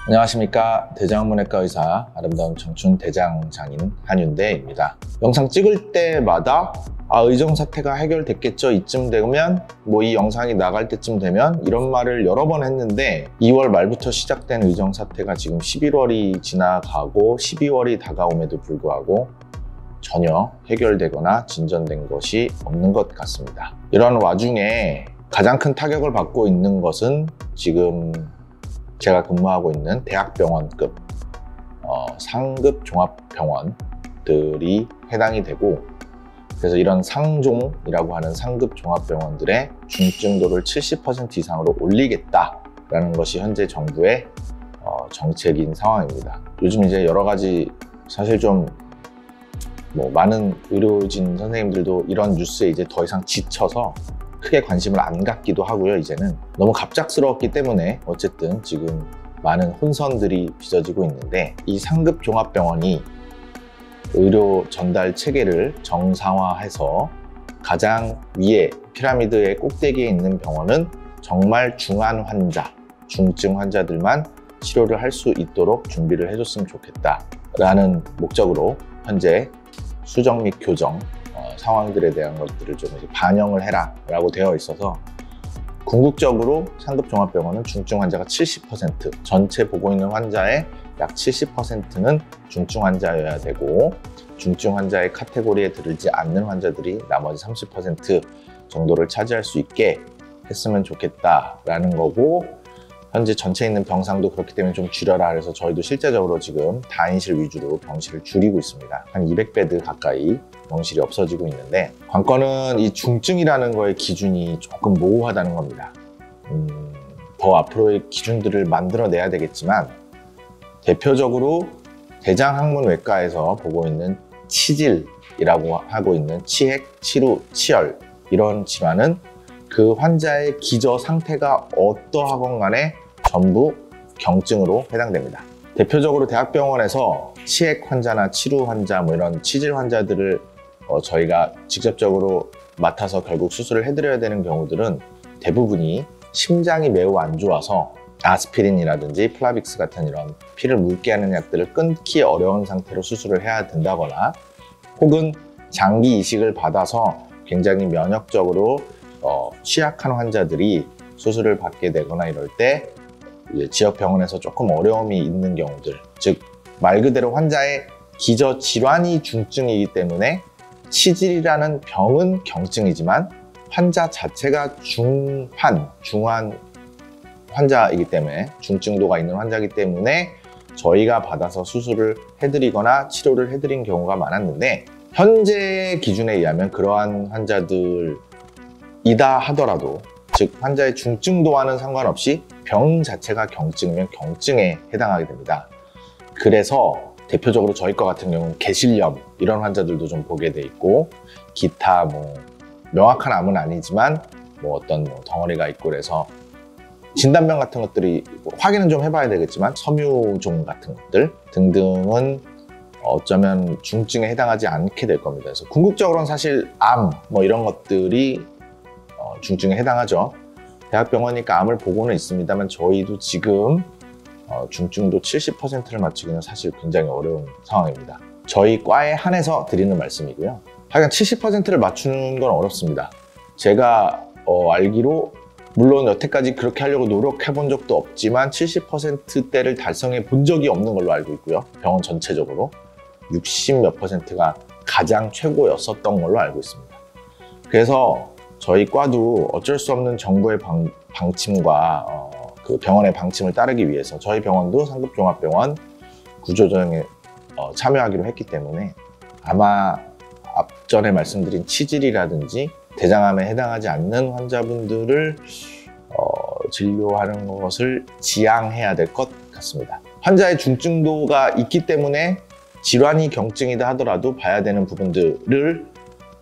안녕하십니까. 대장문외과 의사 아름다운 청춘 대장장인 한윤대입니다. 영상 찍을 때마다 의정 사태가 해결됐겠죠, 이쯤 되면, 이 영상이 나갈 때쯤 되면, 이런 말을 여러 번 했는데 2월 말부터 시작된 의정 사태가 지금 11월이 지나가고 12월이 다가옴에도 불구하고 전혀 해결되거나 진전된 것이 없는 것 같습니다. 이런 와중에 가장 큰 타격을 받고 있는 것은 지금 제가 근무하고 있는 대학병원급 상급 종합병원들이 해당이 되고, 그래서 이런 상종이라고 하는 상급 종합병원들의 중증도를 70% 이상으로 올리겠다라는 것이 현재 정부의 정책인 상황입니다. 요즘 이제 여러 가지 사실 좀 많은 의료진 선생님들도 이런 뉴스에 이제 더 이상 지쳐서 크게 관심을 안 갖기도 하고요. 이제는 너무 갑작스러웠기 때문에 어쨌든 지금 많은 혼선들이 빚어지고 있는데, 이 상급 종합병원이 의료 전달 체계를 정상화해서 가장 위에 피라미드의 꼭대기에 있는 병원은 정말 중한 환자, 중증 환자들만 치료를 할 수 있도록 준비를 해줬으면 좋겠다라는 목적으로 현재 수정 및 교정 상황들에 대한 것들을 좀 반영을 해라 라고 되어 있어서, 궁극적으로 상급 종합병원은 중증 환자가 70%, 전체 보고 있는 환자의 약 70%는 중증 환자여야 되고, 중증 환자의 카테고리에 들지 않는 환자들이 나머지 30% 정도를 차지할 수 있게 했으면 좋겠다라는 거고, 현재 전체에 있는 병상도 그렇기 때문에 좀 줄여라. 그래서 저희도 실제적으로 지금 다인실 위주로 병실을 줄이고 있습니다. 한 200베드 가까이 병실이 없어지고 있는데, 관건은 이 중증이라는 거의 기준이 조금 모호하다는 겁니다. 더 앞으로의 기준들을 만들어내야 되겠지만, 대표적으로 대장학문외과에서 보고 있는 치질이라고 하고 있는 치핵, 치루, 치열, 이런 질환은 그 환자의 기저 상태가 어떠하건 간에 전부 경증으로 해당됩니다. 대표적으로 대학병원에서 치핵 환자나 치루 환자, 이런 치질 환자들을 저희가 직접적으로 맡아서 결국 수술을 해드려야 되는 경우들은 대부분이 심장이 매우 안 좋아서 아스피린이라든지 플라빅스 같은 이런 피를 묽게 하는 약들을 끊기 어려운 상태로 수술을 해야 된다거나, 혹은 장기 이식을 받아서 굉장히 면역적으로 취약한 환자들이 수술을 받게 되거나 이럴 때 지역 병원에서 조금 어려움이 있는 경우들, 즉 말 그대로 환자의 기저 질환이 중증이기 때문에 치질이라는 병은 경증이지만 환자 자체가 중한 환자이기 때문에, 중증도가 있는 환자이기 때문에 저희가 받아서 수술을 해드리거나 치료를 해드린 경우가 많았는데, 현재 기준에 의하면 그러한 환자들이다 하더라도, 즉 환자의 중증도와는 상관없이 병 자체가 경증이면 경증에 해당하게 됩니다. 그래서 대표적으로 저희 과 같은 경우는 개실염 이런 환자들도 좀 보게 돼 있고, 기타 명확한 암은 아니지만 어떤 덩어리가 있고, 그래서 진단병 같은 것들이 확인은 좀 해봐야 되겠지만 섬유종 같은 것들 등등은 어쩌면 중증에 해당하지 않게 될 겁니다. 그래서 궁극적으로는 사실 암 이런 것들이 중증에 해당하죠. 대학병원이니까 암을 보고는 있습니다만 저희도 지금 중증도 70%를 맞추기는 사실 굉장히 어려운 상황입니다. 저희 과에 한해서 드리는 말씀이고요. 하여간 70%를 맞추는 건 어렵습니다. 제가 알기로, 물론 여태까지 그렇게 하려고 노력해 본 적도 없지만 70%대를 달성해 본 적이 없는 걸로 알고 있고요. 병원 전체적으로 60몇 %가 가장 최고였었던 걸로 알고 있습니다. 그래서 저희 과도 어쩔 수 없는 정부의 방침과 그 병원의 방침을 따르기 위해서 저희 병원도 상급 종합병원 구조조정에 참여하기로 했기 때문에, 아마 앞전에 말씀드린 치질이라든지 대장암에 해당하지 않는 환자분들을 진료하는 것을 지양해야 될 것 같습니다. 환자의 중증도가 있기 때문에 질환이 경증이다 하더라도 봐야 되는 부분들을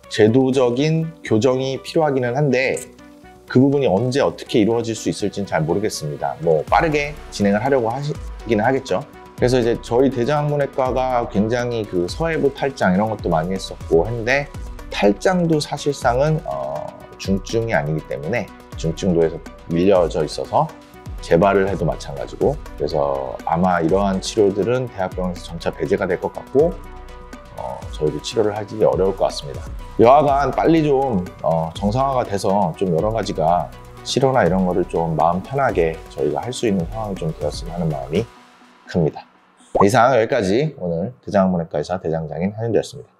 제도적인 교정이 필요하기는 한데, 그 부분이 언제 어떻게 이루어질 수 있을지는 잘 모르겠습니다. 빠르게 진행을 하려고 하시기는 하겠죠. 그래서 이제 저희 대장학문외과가 굉장히 그 서해부 탈장 이런 것도 많이 했었고 했는데, 탈장도 사실상은 중증이 아니기 때문에 중증도에서 밀려져 있어서 재발을 해도 마찬가지고, 그래서 아마 이러한 치료들은 대학병원에서 점차 배제가 될 것 같고 저희도 치료를 하기 어려울 것 같습니다. 여하간 빨리 좀 정상화가 돼서 좀 여러 가지가 치료나 이런 거를 좀 마음 편하게 저희가 할 수 있는 상황이 좀 되었으면 하는 마음이 큽니다. 이상 여기까지 오늘 대장문외과 의사 대장장인 한윤대였습니다.